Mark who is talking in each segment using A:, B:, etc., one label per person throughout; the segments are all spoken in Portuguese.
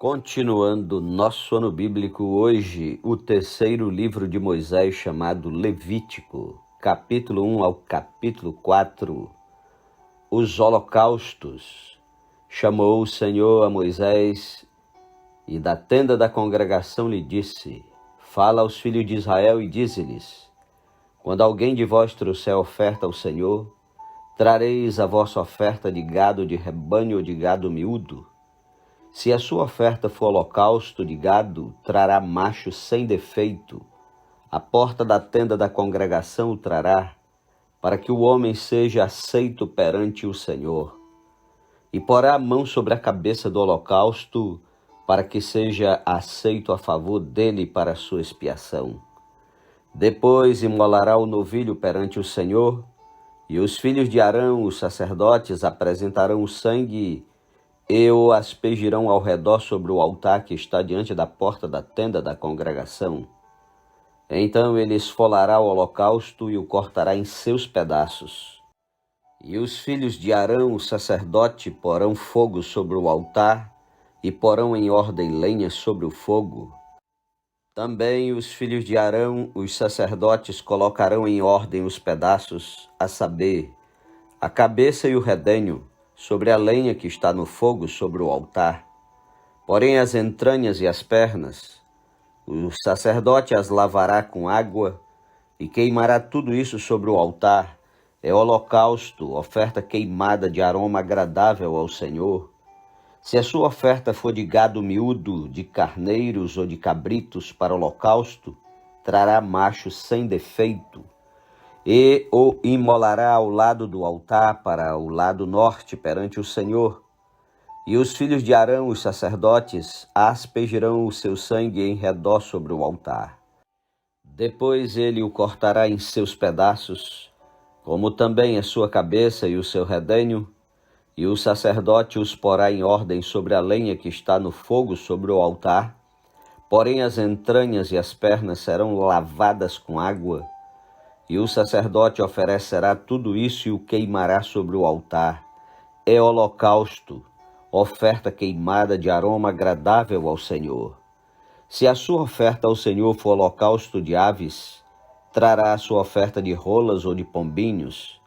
A: Continuando nosso ano bíblico, hoje o terceiro livro de Moisés, chamado Levítico, capítulo 1 ao capítulo 4, os holocaustos. Chamou o Senhor a Moisés e da tenda da congregação lhe disse: Fala aos filhos de Israel e dize-lhes: Quando alguém de vós trouxer oferta ao Senhor, trareis a vossa oferta de gado de rebanho ou de gado miúdo. Se a sua oferta for holocausto de gado, trará macho sem defeito. A porta da tenda da congregação o trará, para que o homem seja aceito perante o Senhor. E porá a mão sobre a cabeça do holocausto, para que seja aceito a favor dele para a sua expiação. Depois imolará o novilho perante o Senhor, e os filhos de Arão, os sacerdotes, apresentarão o sangue e o aspergirão ao redor sobre o altar que está diante da porta da tenda da congregação. Então ele esfolará o holocausto e o cortará em seus pedaços. E os filhos de Arão, o sacerdote, porão fogo sobre o altar e porão em ordem lenha sobre o fogo. Também os filhos de Arão, os sacerdotes, colocarão em ordem os pedaços, a saber, a cabeça e o redenho, sobre a lenha que está no fogo sobre o altar. Porém as entranhas e as pernas, o sacerdote as lavará com água e queimará tudo isso sobre o altar. É holocausto, oferta queimada de aroma agradável ao Senhor. Se a sua oferta for de gado miúdo, de carneiros ou de cabritos para holocausto, trará macho sem defeito. E o imolará ao lado do altar para o lado norte perante o Senhor. E os filhos de Arão, os sacerdotes, aspergirão o seu sangue em redor sobre o altar. Depois ele o cortará em seus pedaços, como também a sua cabeça e o seu redenho, e o sacerdote os porá em ordem sobre a lenha que está no fogo sobre o altar. Porém as entranhas e as pernas serão lavadas com água, e o sacerdote oferecerá tudo isso e o queimará sobre o altar. É holocausto, oferta queimada de aroma agradável ao Senhor. Se a sua oferta ao Senhor for holocausto de aves, trará a sua oferta de rolas ou de pombinhos.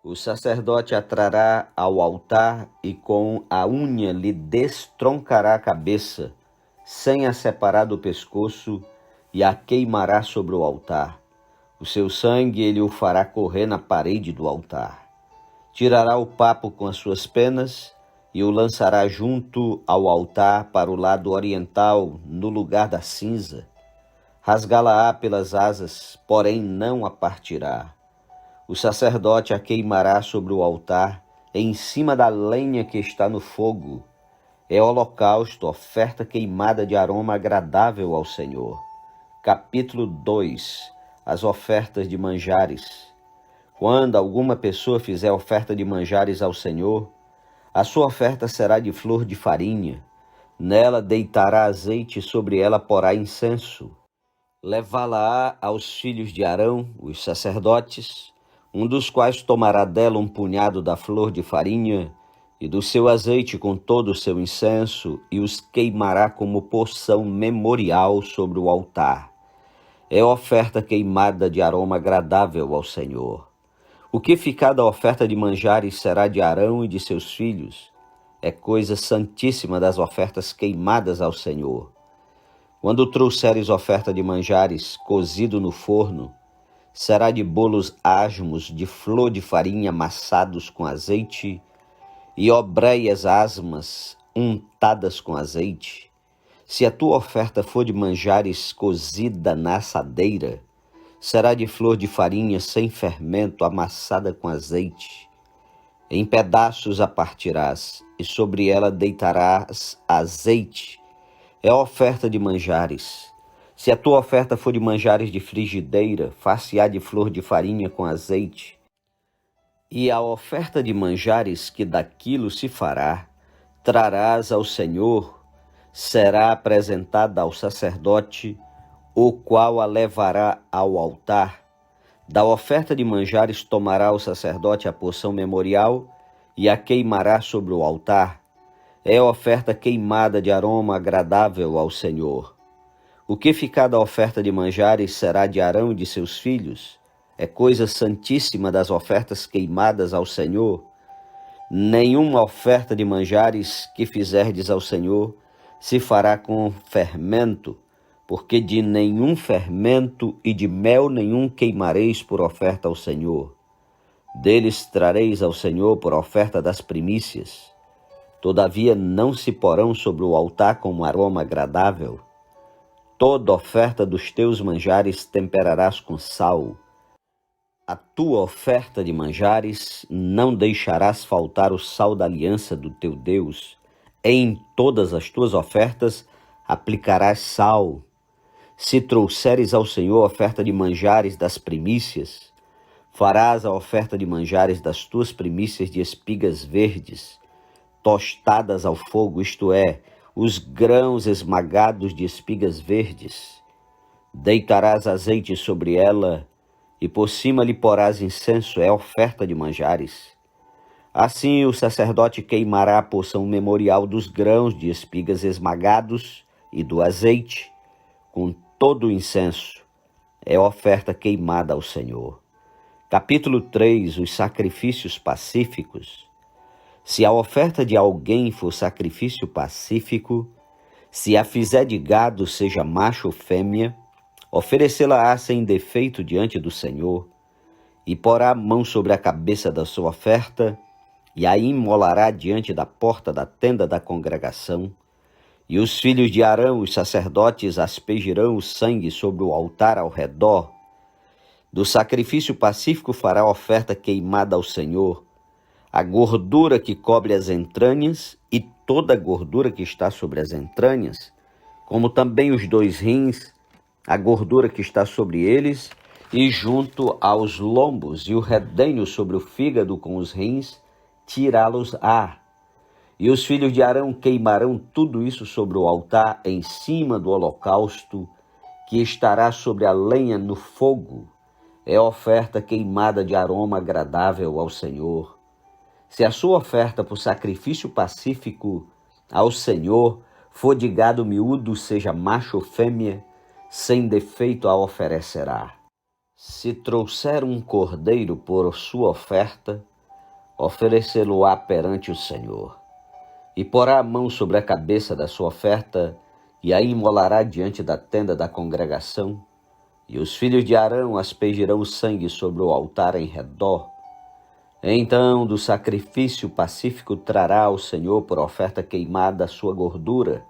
A: O sacerdote a trará ao altar e com a unha lhe destroncará a cabeça, sem a separar do pescoço, e a queimará sobre o altar. O seu sangue ele o fará correr na parede do altar. Tirará o papo com as suas penas e o lançará junto ao altar para o lado oriental, no lugar da cinza. Rasgá-la-á pelas asas, porém não a partirá. O sacerdote a queimará sobre o altar, em cima da lenha que está no fogo. É holocausto, oferta queimada de aroma agradável ao Senhor. Capítulo 2. As ofertas de manjares. Quando alguma pessoa fizer oferta de manjares ao Senhor, a sua oferta será de flor de farinha. Nela deitará azeite e sobre ela porá incenso. Levá-la-á aos filhos de Arão, os sacerdotes, um dos quais tomará dela um punhado da flor de farinha e do seu azeite com todo o seu incenso e os queimará como porção memorial sobre o altar. É oferta queimada de aroma agradável ao Senhor. O que ficar da oferta de manjares será de Arão e de seus filhos. É coisa santíssima das ofertas queimadas ao Senhor. Quando trouxeres oferta de manjares cozido no forno, será de bolos asmos de flor de farinha amassados com azeite e obreias asmas untadas com azeite. Se a tua oferta for de manjares cozida na assadeira, será de flor de farinha sem fermento, amassada com azeite. Em pedaços a partirás, e sobre ela deitarás azeite. É oferta de manjares. Se a tua oferta for de manjares de frigideira, far-se-á de flor de farinha com azeite. E a oferta de manjares que daquilo se fará, trarás ao Senhor, será apresentada ao sacerdote, o qual a levará ao altar. Da oferta de manjares tomará o sacerdote a porção memorial e a queimará sobre o altar. é oferta queimada de aroma agradável ao Senhor. O que ficar da oferta de manjares será de Arão e de seus filhos. É coisa santíssima das ofertas queimadas ao Senhor. Nenhuma oferta de manjares que fizerdes ao Senhor se fará com fermento, porque de nenhum fermento e de mel nenhum queimareis por oferta ao Senhor. Deles trareis ao Senhor por oferta das primícias. Todavia não se porão sobre o altar como aroma agradável. Toda oferta dos teus manjares temperarás com sal. A tua oferta de manjares não deixarás faltar o sal da aliança do teu Deus. Em todas as tuas ofertas aplicarás sal. Se trouxeres ao Senhor oferta de manjares das primícias, farás a oferta de manjares das tuas primícias de espigas verdes, tostadas ao fogo, isto é, os grãos esmagados de espigas verdes. Deitarás azeite sobre ela, e por cima lhe porás incenso, é oferta de manjares. Assim o sacerdote queimará a porção memorial dos grãos de espigas esmagados e do azeite, com todo o incenso. É oferta queimada ao Senhor. Capítulo 3. Os sacrifícios pacíficos. Se a oferta de alguém for sacrifício pacífico, se a fizer de gado, seja macho ou fêmea, oferecê-la-á sem defeito diante do Senhor, e porá a mão sobre a cabeça da sua oferta, e a imolará diante da porta da tenda da congregação, e os filhos de Arão, os sacerdotes, aspergirão o sangue sobre o altar ao redor. Do sacrifício pacífico fará oferta queimada ao Senhor, a gordura que cobre as entranhas e toda a gordura que está sobre as entranhas, como também os 2 rins, a gordura que está sobre eles, e junto aos lombos, e o redenho sobre o fígado com os rins, tirá-los-á. E os filhos de Arão queimarão tudo isso sobre o altar em cima do holocausto, que estará sobre a lenha no fogo. É oferta queimada de aroma agradável ao Senhor. Se a sua oferta por sacrifício pacífico ao Senhor for de gado miúdo, seja macho ou fêmea, sem defeito a oferecerá. Se trouxer um cordeiro por sua oferta, oferecê-lo-á perante o Senhor. E porá a mão sobre a cabeça da sua oferta, e a imolará diante da tenda da congregação, e os filhos de Arão aspergirão o sangue sobre o altar em redor. Então do sacrifício pacífico trará ao Senhor por oferta queimada a sua gordura,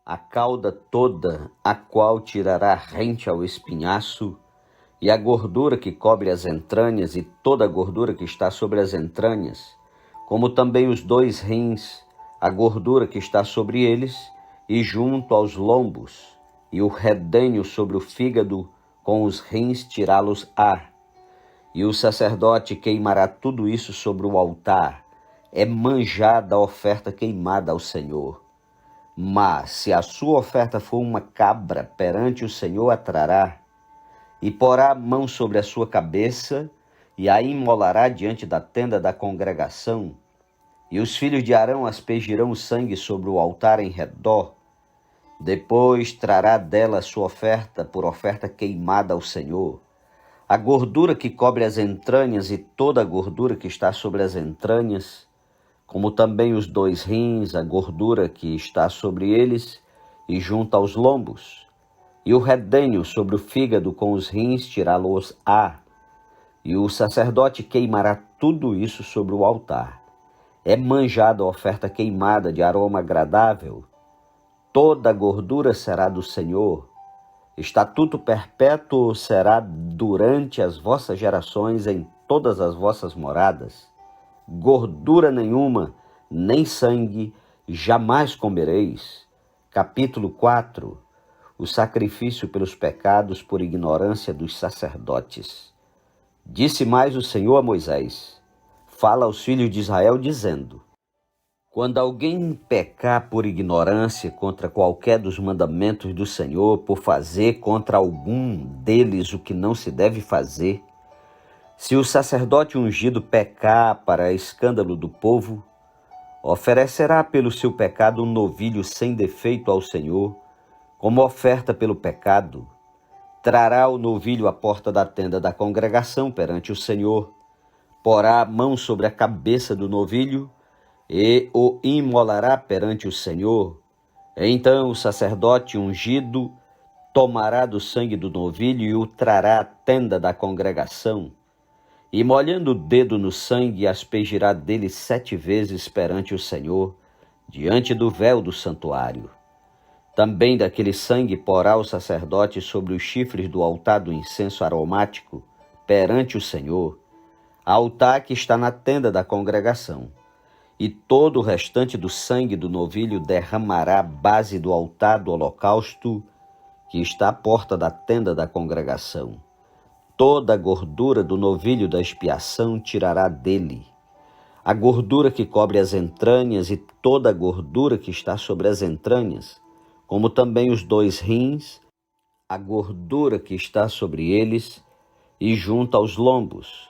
A: a cauda toda, a qual tirará rente ao espinhaço, e a gordura que cobre as entranhas, e toda a gordura que está sobre as entranhas, como também os 2 rins, a gordura que está sobre eles, e junto aos lombos, e o redenho sobre o fígado, com os rins tirá-los-á. E o sacerdote queimará tudo isso sobre o altar. É manjada a oferta queimada ao Senhor. Mas se a sua oferta for uma cabra, perante o Senhor a trará, e porá a mão sobre a sua cabeça, e a imolará diante da tenda da congregação, e os filhos de Arão aspergirão o sangue sobre o altar em redor. Depois trará dela a sua oferta por oferta queimada ao Senhor. A gordura que cobre as entranhas e toda a gordura que está sobre as entranhas, como também os 2 rins, a gordura que está sobre eles e junto aos lombos, e o redenho sobre o fígado com os rins tirá-los-á. E o sacerdote queimará tudo isso sobre o altar. É manjada a oferta queimada de aroma agradável. Toda a gordura será do Senhor. Estatuto perpétuo será durante as vossas gerações em todas as vossas moradas. Gordura nenhuma, nem sangue, jamais comereis. Capítulo 4. O sacrifício pelos pecados por ignorância dos sacerdotes. Disse mais o Senhor a Moisés: fala aos filhos de Israel, dizendo: quando alguém pecar por ignorância contra qualquer dos mandamentos do Senhor, por fazer contra algum deles o que não se deve fazer, se o sacerdote ungido pecar para escândalo do povo, Oferecerá pelo seu pecado um novilho sem defeito ao Senhor, como oferta pelo pecado. Trará o novilho à porta da tenda da congregação perante o Senhor, porá a mão sobre a cabeça do novilho e o imolará perante o Senhor. Então o sacerdote ungido tomará do sangue do novilho e o trará à tenda da congregação, e molhando o dedo no sangue, aspergirá dele 7 vezes perante o Senhor, diante do véu do santuário. Também daquele sangue porá o sacerdote sobre os chifres do altar do incenso aromático, perante o Senhor, altar que está na tenda da congregação. E todo o restante do sangue do novilho derramará à base do altar do holocausto, que está à porta da tenda da congregação. Toda a gordura do novilho da expiação tirará dele, a gordura que cobre as entranhas e toda a gordura que está sobre as entranhas, como também os 2 rins, a gordura que está sobre eles e junto aos lombos,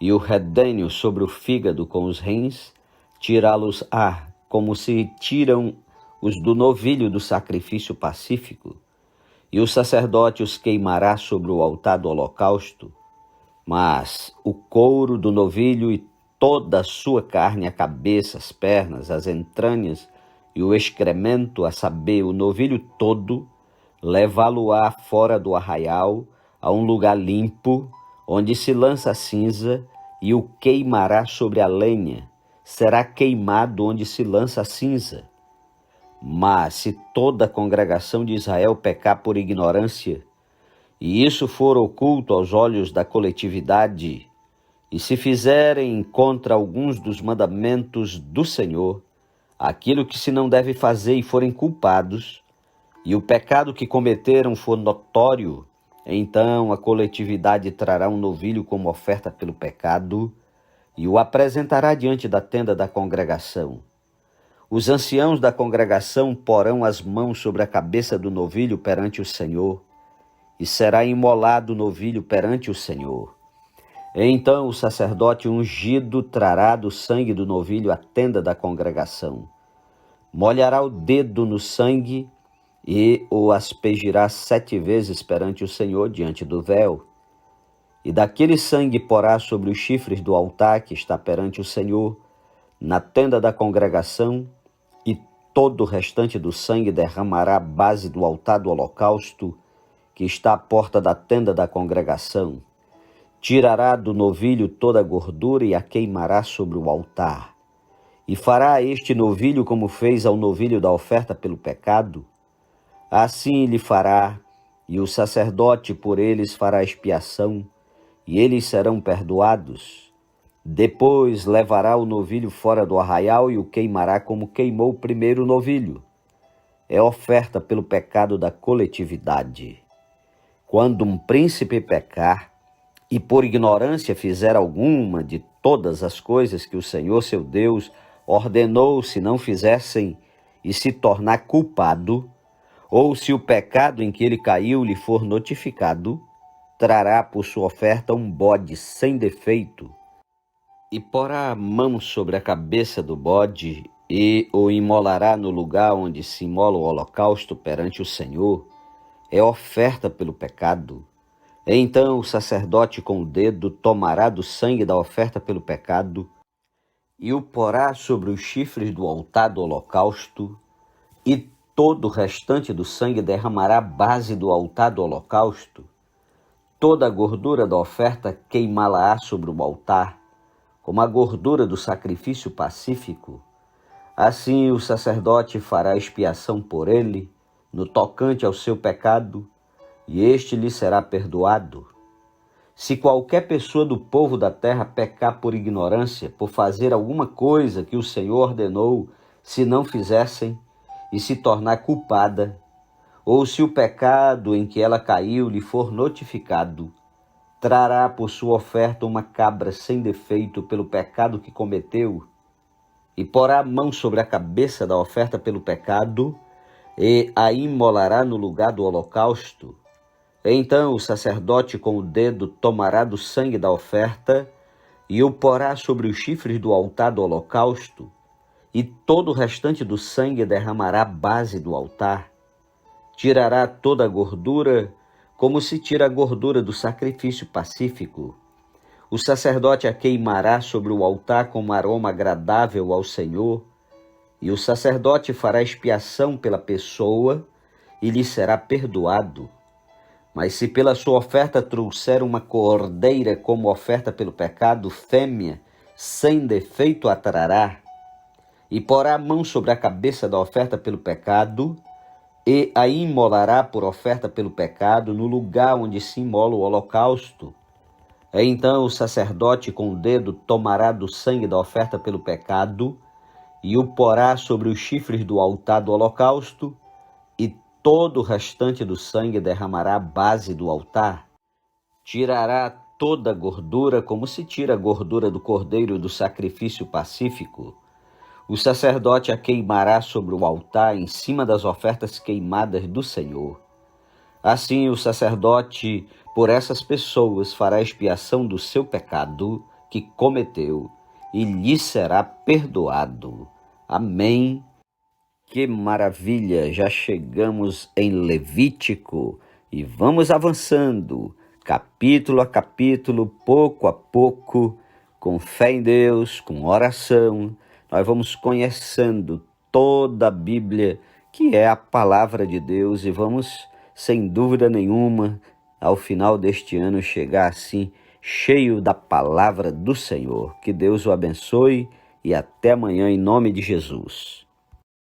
A: e o redênio sobre o fígado com os rins, tirá-los-á, como se tiram os do novilho do sacrifício pacífico, e o sacerdote os queimará sobre o altar do holocausto. Mas o couro do novilho e toda a sua carne, a cabeça, as pernas, as entranhas e o excremento, a saber, o novilho todo, levá-lo-á fora do arraial, a um lugar limpo, onde se lança a cinza, e o queimará sobre a lenha. Será queimado onde se lança a cinza. Mas se toda a congregação de Israel pecar por ignorância, e isso for oculto aos olhos da coletividade, e se fizerem contra alguns dos mandamentos do Senhor, aquilo que se não deve fazer e forem culpados, e o pecado que cometeram for notório, então a coletividade trará um novilho como oferta pelo pecado, e o apresentará diante da tenda da congregação. Os anciãos da congregação porão as mãos sobre a cabeça do novilho perante o Senhor, e será imolado o novilho perante o Senhor. Então o sacerdote ungido trará do sangue do novilho a tenda da congregação. Molhará o dedo no sangue e o aspergirá 7 vezes perante o Senhor diante do véu. E daquele sangue porá sobre os chifres do altar que está perante o Senhor, na tenda da congregação, e todo o restante do sangue derramará à base do altar do holocausto, que está à porta da tenda da congregação. Tirará do novilho toda a gordura e a queimará sobre o altar. E fará a este novilho como fez ao novilho da oferta pelo pecado. Assim lhe fará, e o sacerdote por eles fará expiação, e eles serão perdoados. Depois levará o novilho fora do arraial e o queimará como queimou o primeiro novilho. É oferta pelo pecado da coletividade. Quando um príncipe pecar, e por ignorância fizer alguma de todas as coisas que o Senhor seu Deus ordenou se não fizessem, e se tornar culpado, ou se o pecado em que ele caiu lhe for notificado, trará por sua oferta um bode sem defeito, e porá a mão sobre a cabeça do bode, e o imolará no lugar onde se imola o holocausto perante o Senhor. É oferta pelo pecado. Então o sacerdote com o dedo tomará do sangue da oferta pelo pecado, e o porá sobre os chifres do altar do holocausto, e todo o restante do sangue derramará à base do altar do holocausto. Toda a gordura da oferta queimá-la-á sobre o altar, como a gordura do sacrifício pacífico. Assim o sacerdote fará expiação por ele, no tocante ao seu pecado, e este lhe será perdoado. Se qualquer pessoa do povo da terra pecar por ignorância, por fazer alguma coisa que o Senhor ordenou, se não fizessem, e se tornar culpada, ou se o pecado em que ela caiu lhe for notificado, trará por sua oferta uma cabra sem defeito pelo pecado que cometeu, e porá a mão sobre a cabeça da oferta pelo pecado, e a imolará no lugar do holocausto. Então o sacerdote com o dedo tomará do sangue da oferta, e o porá sobre os chifres do altar do holocausto, e todo o restante do sangue derramará à base do altar. Tirará toda a gordura, como se tira a gordura do sacrifício pacífico. O sacerdote a queimará sobre o altar como aroma agradável ao Senhor, e o sacerdote fará expiação pela pessoa e lhe será perdoado. Mas se pela sua oferta trouxer uma cordeira como oferta pelo pecado, fêmea, sem defeito a trará, e porá a mão sobre a cabeça da oferta pelo pecado, e a imolará por oferta pelo pecado no lugar onde se imola o holocausto. Então o sacerdote com o dedo tomará do sangue da oferta pelo pecado e o porá sobre os chifres do altar do holocausto, e todo o restante do sangue derramará à base do altar. Tirará toda a gordura, como se tira a gordura do cordeiro do sacrifício pacífico. O sacerdote a queimará sobre o altar em cima das ofertas queimadas do Senhor. Assim o sacerdote, por essas pessoas, fará expiação do seu pecado que cometeu, e lhe será perdoado. Amém. Que maravilha! Já chegamos em Levítico e vamos avançando, capítulo a capítulo, pouco a pouco, com fé em Deus, com oração. Nós vamos conhecendo toda a Bíblia, que é a palavra de Deus, e vamos, sem dúvida nenhuma, ao final deste ano, chegar assim, cheio da palavra do Senhor. Que Deus o abençoe e até amanhã, em nome de Jesus.